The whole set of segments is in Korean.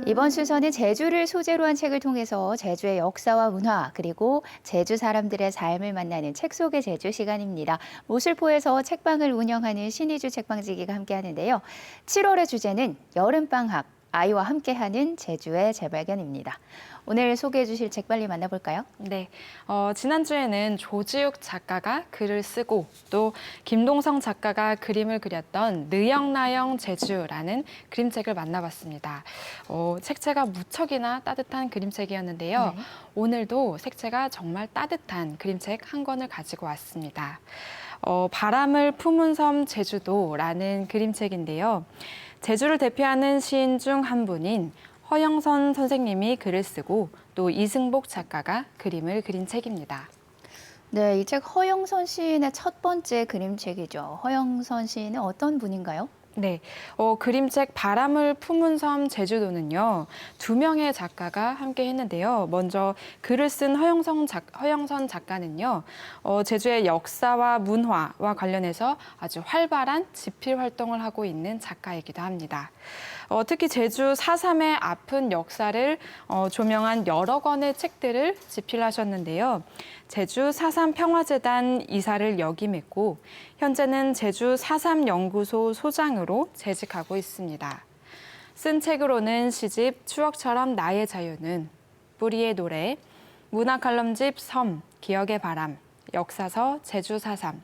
이번 순서는 제주를 소재로 한 책을 통해서 제주의 역사와 문화, 그리고 제주 사람들의 삶을 만나는 책 속의 제주 시간입니다. 모슬포에서 책방을 운영하는 신희주 책방지기가 함께하는데요. 7월의 주제는 여름방학, 아이와 함께하는 제주의 재발견입니다. 오늘 소개해 주실 책 빨리 만나볼까요? 네, 지난주에는 조지욱 작가가 글을 쓰고 또 김동성 작가가 그림을 그렸던 느영나영 제주라는 그림책을 만나봤습니다. 색채가 무척이나 따뜻한 그림책이었는데요. 네. 오늘도 색채가 정말 따뜻한 그림책 한 권을 가지고 왔습니다. 바람을 품은 섬 제주도라는 그림책인데요. 제주를 대표하는 시인 중 한 분인 허영선 선생님이 글을 쓰고 또 이승복 작가가 그림을 그린 책입니다. 네, 이 책 허영선 시인의 첫 번째 그림책이죠. 허영선 시인은 어떤 분인가요? 네, 그림책 바람을 품은 섬 제주도는요, 두 명의 작가가 함께 했는데요. 먼저 글을 쓴 허영선 작가는요, 제주의 역사와 문화와 관련해서 아주 활발한 집필 활동을 하고 있는 작가이기도 합니다. 특히 제주 4.3의 아픈 역사를 조명한 여러 권의 책들을 집필하셨는데요. 제주 4.3 평화재단 이사를 역임했고 현재는 제주 4.3 연구소 소장으로 재직하고 있습니다. 쓴 책으로는 시집 추억처럼 나의 자유는, 뿌리의 노래, 문화 칼럼집 섬, 기억의 바람, 역사서 제주 4.3,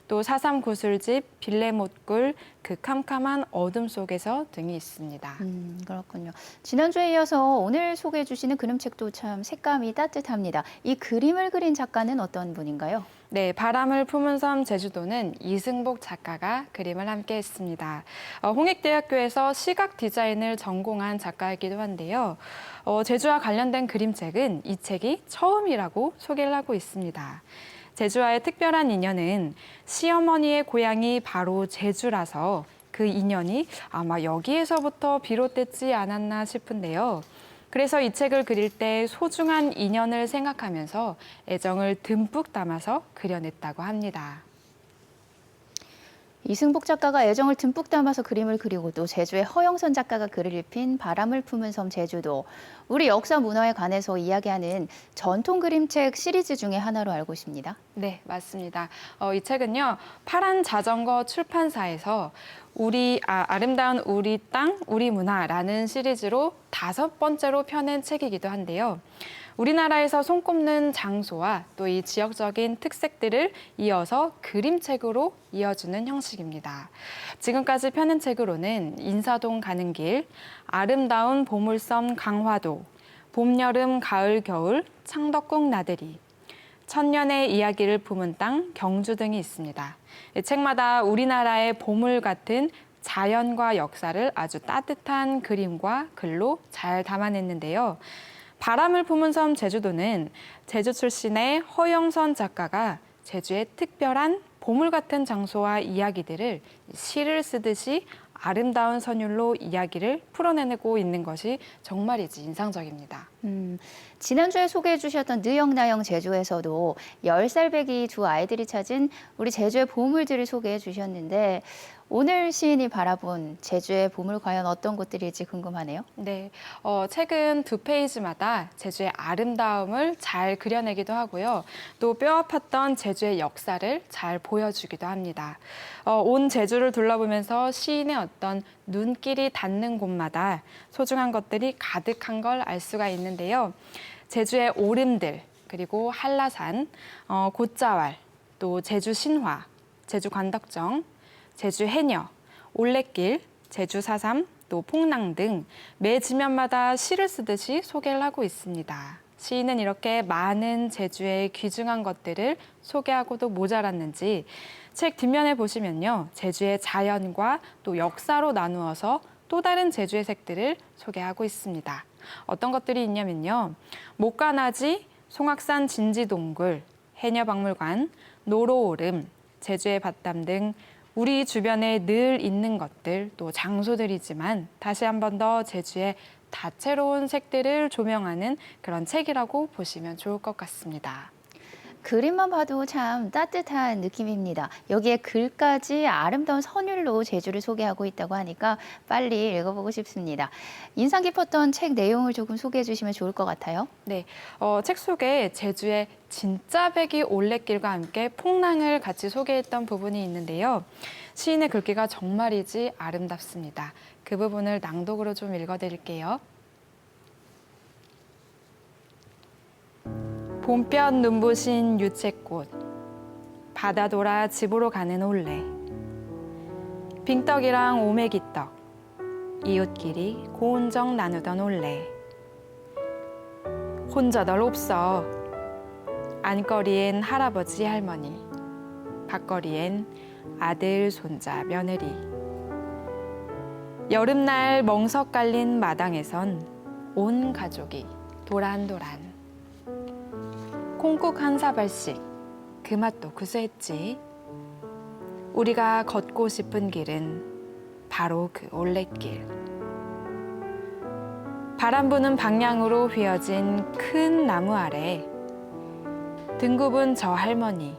또 4.3 구술집 빌레못굴 그 캄캄한 어둠 속에서 등이 있습니다. 그렇군요. 지난주에 이어서 오늘 소개해 주시는 그림책도 참 색감이 따뜻합니다. 이 그림을 그린 작가는 어떤 분인가요? 네, 바람을 품은 섬 제주도는 이승복 작가가 그림을 함께 했습니다. 홍익대학교에서 시각 디자인을 전공한 작가이기도 한데요. 제주와 관련된 그림책은 이 책이 처음이라고 소개를 하고 있습니다. 제주와의 특별한 인연은 시어머니의 고향이 바로 제주라서 그 인연이 아마 여기에서부터 비롯됐지 않았나 싶은데요. 그래서 이 책을 그릴 때 소중한 인연을 생각하면서 애정을 듬뿍 담아서 그려냈다고 합니다. 이승복 작가가 애정을 듬뿍 담아서 그림을 그리고 또 제주의 허영선 작가가 글을 입힌 바람을 품은 섬 제주도. 우리 역사 문화에 관해서 이야기하는 전통 그림책 시리즈 중에 하나로 알고 있습니다. 네, 맞습니다. 이 책은요, 파란 자전거 출판사에서 아름다운 우리 땅, 우리 문화라는 시리즈로 5번째로 펴낸 책이기도 한데요. 우리나라에서 손꼽는 장소와 또 이 지역적인 특색들을 이어서 그림책으로 이어주는 형식입니다. 지금까지 펴낸 책으로는 인사동 가는 길, 아름다운 보물섬 강화도, 봄, 여름, 가을, 겨울, 창덕궁 나들이, 천년의 이야기를 품은 땅 경주 등이 있습니다. 이 책마다 우리나라의 보물 같은 자연과 역사를 아주 따뜻한 그림과 글로 잘 담아냈는데요. 바람을 품은 섬 제주도는 제주 출신의 허영선 작가가 제주의 특별한 보물 같은 장소와 이야기들을 시를 쓰듯이 아름다운 선율로 이야기를 풀어내고 있는 것이 정말이지 인상적입니다. 지난주에 소개해 주셨던 느영나영 제주에서도 10살 배기 두 아이들이 찾은 우리 제주의 보물들을 소개해 주셨는데 오늘 시인이 바라본 제주의 보물 과연 어떤 곳들일지 궁금하네요. 네, 책은 두 페이지마다 제주의 아름다움을 잘 그려내기도 하고요. 또 뼈아팠던 제주의 역사를 잘 보여주기도 합니다. 온 제주를 둘러보면서 시인의 어떤 눈길이 닿는 곳마다 소중한 것들이 가득한 걸 알 수가 있는데요. 제주의 오름들, 그리고 한라산, 곶자왈, 또 제주 신화, 제주 관덕정, 제주 해녀, 올레길, 제주 4.3, 또 풍랑 등 매 지면마다 시를 쓰듯이 소개를 하고 있습니다. 시인은 이렇게 많은 제주의 귀중한 것들을 소개하고도 모자랐는지 책 뒷면에 보시면요. 제주의 자연과 또 역사로 나누어서 또 다른 제주의 색들을 소개하고 있습니다. 어떤 것들이 있냐면요. 목가나지, 송악산 진지동굴, 해녀박물관, 노로오름, 제주의 밭담 등 우리 주변에 늘 있는 것들, 또 장소들이지만 다시 한 번 더 제주의 다채로운 색들을 조명하는 그런 책이라고 보시면 좋을 것 같습니다. 그림만 봐도 참 따뜻한 느낌입니다. 여기에 글까지 아름다운 선율로 제주를 소개하고 있다고 하니까 빨리 읽어보고 싶습니다. 인상 깊었던 책 내용을 조금 소개해 주시면 좋을 것 같아요. 네, 책 속에 제주의 진짜 백이 올레길과 함께 풍랑을 같이 소개했던 부분이 있는데요. 시인의 글귀가 정말이지 아름답습니다. 그 부분을 낭독으로 좀 읽어드릴게요. 봄볕 눈부신 유채꽃, 바다 돌아 집으로 가는 올레, 빙떡이랑 오메기떡, 이웃끼리 고운정 나누던 올레. 혼자덜 없어. 안거리엔 할아버지 할머니, 밖거리엔 아들 손자 며느리. 여름날 멍석 깔린 마당에선 온 가족이 도란도란. 콩국 한 사발씩 그 맛도 구수했지. 우리가 걷고 싶은 길은 바로 그 올레길. 바람 부는 방향으로 휘어진 큰 나무 아래 등 굽은 저 할머니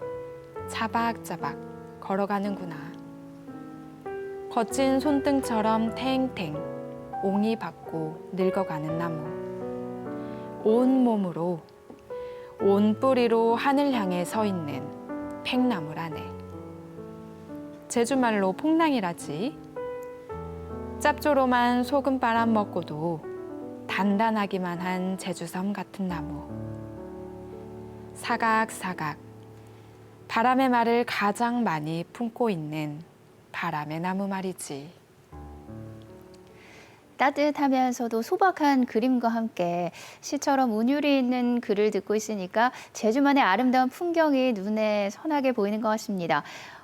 차박차박 걸어가는구나. 거친 손등처럼 탱탱 옹이 받고 늙어가는 나무. 온 몸으로 온 뿌리로 하늘 향해 서 있는 팽나무라네. 제주말로 폭랑이라지. 짭조름한 소금바람 먹고도 단단하기만 한 제주섬 같은 나무. 사각사각 바람의 말을 가장 많이 품고 있는 바람의 나무 말이지. 따뜻하면서도 소박한 그림과 함께 시처럼 운율이 있는 글을 듣고 있으니까 제주만의 아름다운 풍경이 눈에 선하게 보이는 것 같습니다.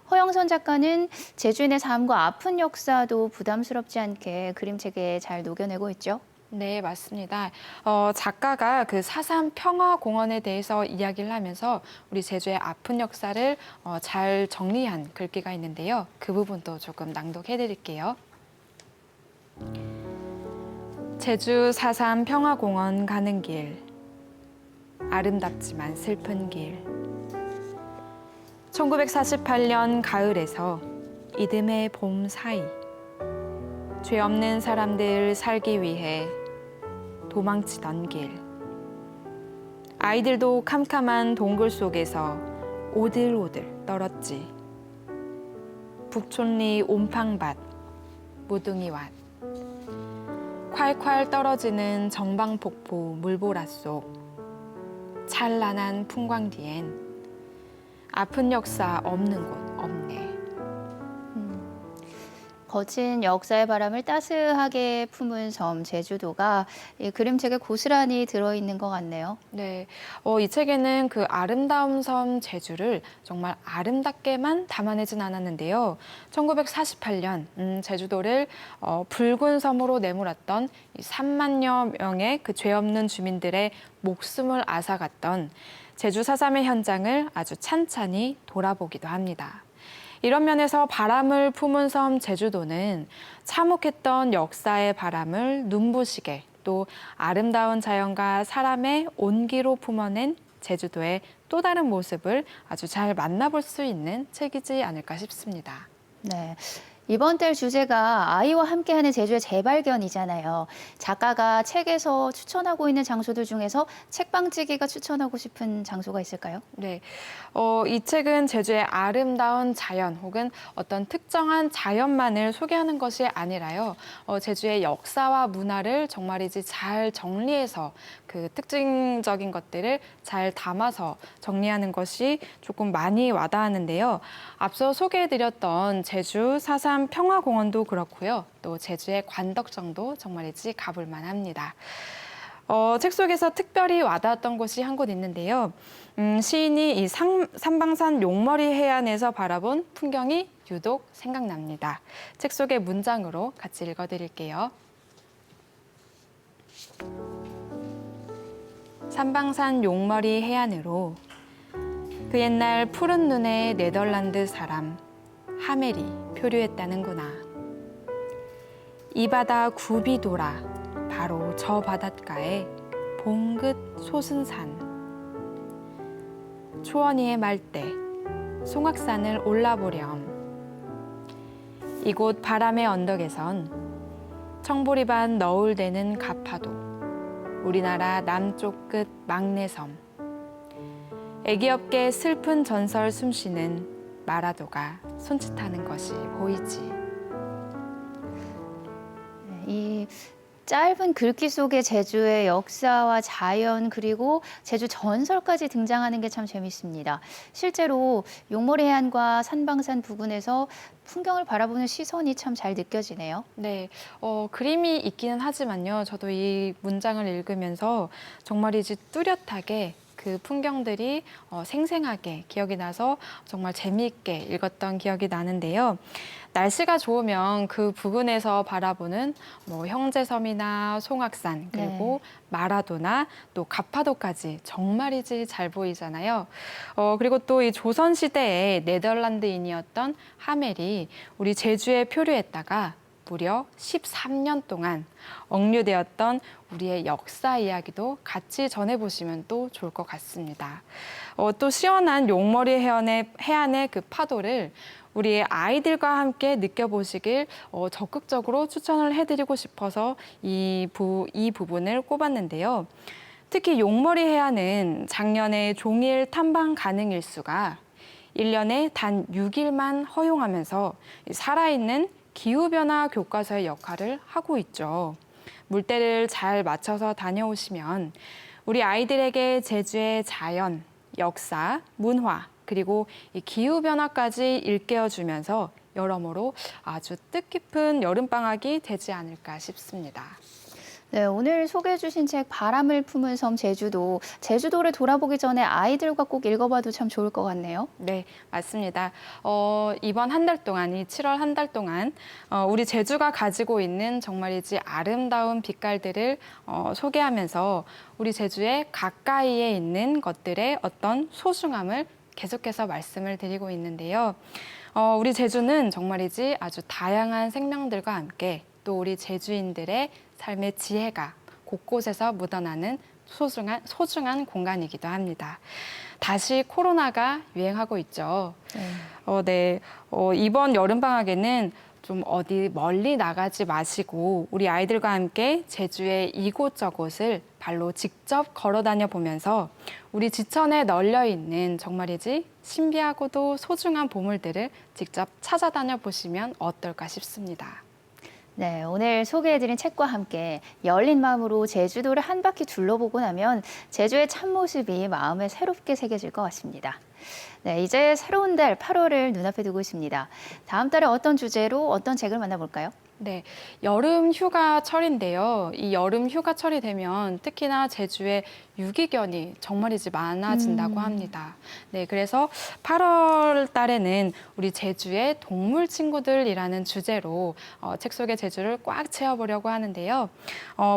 허영선 작가는 제주인의 삶과 아픈 역사도 부담스럽지 않게 그림책에 잘 녹여내고 있죠. 네, 맞습니다. 작가가 그 사삼 평화공원에 대해서 이야기를 하면서 우리 제주의 아픈 역사를 잘 정리한 글귀가 있는데요. 그 부분도 조금 낭독해드릴게요. 제주 사삼 평화공원 가는 길, 아름답지만 슬픈 길. 1948년 가을에서 이듬해 봄 사이, 죄 없는 사람들 살기 위해 도망치던 길. 아이들도 캄캄한 동굴 속에서 오들오들 떨었지. 북촌리 옴팡밭, 무등이왓. 콸콸 떨어지는 정방폭포 물보라 속 찬란한 풍광 뒤엔 아픈 역사 없는 곳 없네. 거친 역사의 바람을 따스하게 품은 섬 제주도가 이 그림책에 고스란히 들어있는 것 같네요. 네, 이 책에는 그 아름다운 섬 제주를 정말 아름답게만 담아내진 않았는데요. 1948년 제주도를 붉은 섬으로 내몰았던 이 3만여 명의 그 죄 없는 주민들의 목숨을 앗아갔던 제주 4.3의 현장을 아주 찬찬히 돌아보기도 합니다. 이런 면에서 바람을 품은 섬 제주도는 참혹했던 역사의 바람을 눈부시게 또 아름다운 자연과 사람의 온기로 품어낸 제주도의 또 다른 모습을 아주 잘 만나볼 수 있는 책이지 않을까 싶습니다. 네. 이번 달 주제가 아이와 함께하는 제주의 재발견이잖아요. 작가가 책에서 추천하고 있는 장소들 중에서 책방지기가 추천하고 싶은 장소가 있을까요? 네, 이 책은 제주의 아름다운 자연 혹은 어떤 특정한 자연만을 소개하는 것이 아니라요. 제주의 역사와 문화를 정말이지 잘 정리해서 그 특징적인 것들을 잘 담아서 정리하는 것이 조금 많이 와닿았는데요. 앞서 소개해드렸던 제주 4.3 평화공원도 그렇고요. 또 제주의 관덕정도 정말이지 가볼 만합니다. 책 속에서 특별히 와닿았던 곳이 한 곳 있는데요. 시인이 이 삼방산 용머리 해안에서 바라본 풍경이 유독 생각납니다. 책 속의 문장으로 같이 읽어드릴게요. 삼방산 용머리 해안으로 그 옛날 푸른 눈의 네덜란드 사람 하멜이 표류했다는구나. 이 바다 굽이 돌아 바로 저 바닷가에 봉긋 솟은 산. 초원위의 말대 송악산을 올라보렴. 이곳 바람의 언덕에선 청보리반 너울대는 가파도 우리나라 남쪽 끝 막내섬 애기 없게 슬픈 전설 숨쉬는 마라도가 손짓하는 것이 보이지. 이 짧은 글귀 속에 제주의 역사와 자연 그리고 제주 전설까지 등장하는 게 참 재밌습니다. 실제로 용머리 해안과 산방산 부근에서 풍경을 바라보는 시선이 참 잘 느껴지네요. 네, 그림이 있기는 하지만요. 저도 이 문장을 읽으면서 정말이지 뚜렷하게 그 풍경들이 생생하게 기억이 나서 정말 재미있게 읽었던 기억이 나는데요. 날씨가 좋으면 그 부근에서 바라보는 뭐 형제섬이나 송악산 그리고 마라도나 또 가파도까지 정말이지 잘 보이잖아요. 그리고 또 이 조선 시대의 네덜란드인이었던 하멜이 우리 제주에 표류했다가 무려 13년 동안 억류되었던 우리의 역사 이야기도 같이 전해보시면 또 좋을 것 같습니다. 또 시원한 용머리 해안의 그 파도를 우리의 아이들과 함께 느껴보시길 적극적으로 추천을 해드리고 싶어서 이 부분을 꼽았는데요. 특히 용머리 해안은 작년에 종일 탐방 가능 일수가 1년에 단 6일만 허용하면서 살아있는 기후변화 교과서의 역할을 하고 있죠. 물때를 잘 맞춰서 다녀오시면 우리 아이들에게 제주의 자연, 역사, 문화, 그리고 이 기후변화까지 일깨워주면서 여러모로 아주 뜻깊은 여름방학이 되지 않을까 싶습니다. 네, 오늘 소개해 주신 책 바람을 품은 섬 제주도, 제주도를 돌아보기 전에 아이들과 꼭 읽어봐도 참 좋을 것 같네요. 네, 맞습니다. 이번 한 달 동안, 이 7월 한 달 동안 우리 제주가 가지고 있는 정말이지 아름다운 빛깔들을 소개하면서 우리 제주의 가까이에 있는 것들의 어떤 소중함을 계속해서 말씀을 드리고 있는데요. 우리 제주는 정말이지 아주 다양한 생명들과 함께 또 우리 제주인들의 삶의 지혜가 곳곳에서 묻어나는 소중한 공간이기도 합니다. 다시 코로나가 유행하고 있죠. 이번 여름방학에는 좀 어디 멀리 나가지 마시고 우리 아이들과 함께 제주의 이곳저곳을 발로 직접 걸어 다녀 보면서 우리 지천에 널려 있는 정말이지 신비하고도 소중한 보물들을 직접 찾아다녀 보시면 어떨까 싶습니다. 네, 오늘 소개해드린 책과 함께 열린 마음으로 제주도를 한 바퀴 둘러보고 나면 제주의 참모습이 마음에 새롭게 새겨질 것 같습니다. 네, 이제 새로운 달 8월을 눈앞에 두고 있습니다. 다음 달에 어떤 주제로 어떤 책을 만나볼까요? 네, 여름 휴가철인데요. 이 여름 휴가철이 되면 특히나 제주에 유기견이 정말이지 많아진다고 합니다. 네, 그래서 8월 달에는 우리 제주의 동물 친구들이라는 주제로 책 속의 제주를 꽉 채워보려고 하는데요.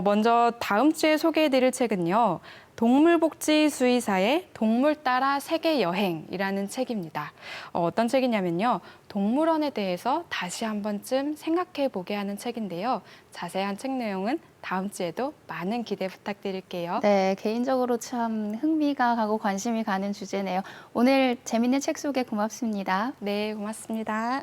먼저 다음 주에 소개해드릴 책은요. 동물복지수의사의 동물 따라 세계 여행이라는 책입니다. 어떤 책이냐면요. 동물원에 대해서 다시 한 번쯤 생각해 보게 하는 책인데요. 자세한 책 내용은 다음 주에도 많은 기대 부탁드릴게요. 네, 개인적으로 참 흥미가 가고 관심이 가는 주제네요. 오늘 재밌는 책 소개 고맙습니다. 네, 고맙습니다.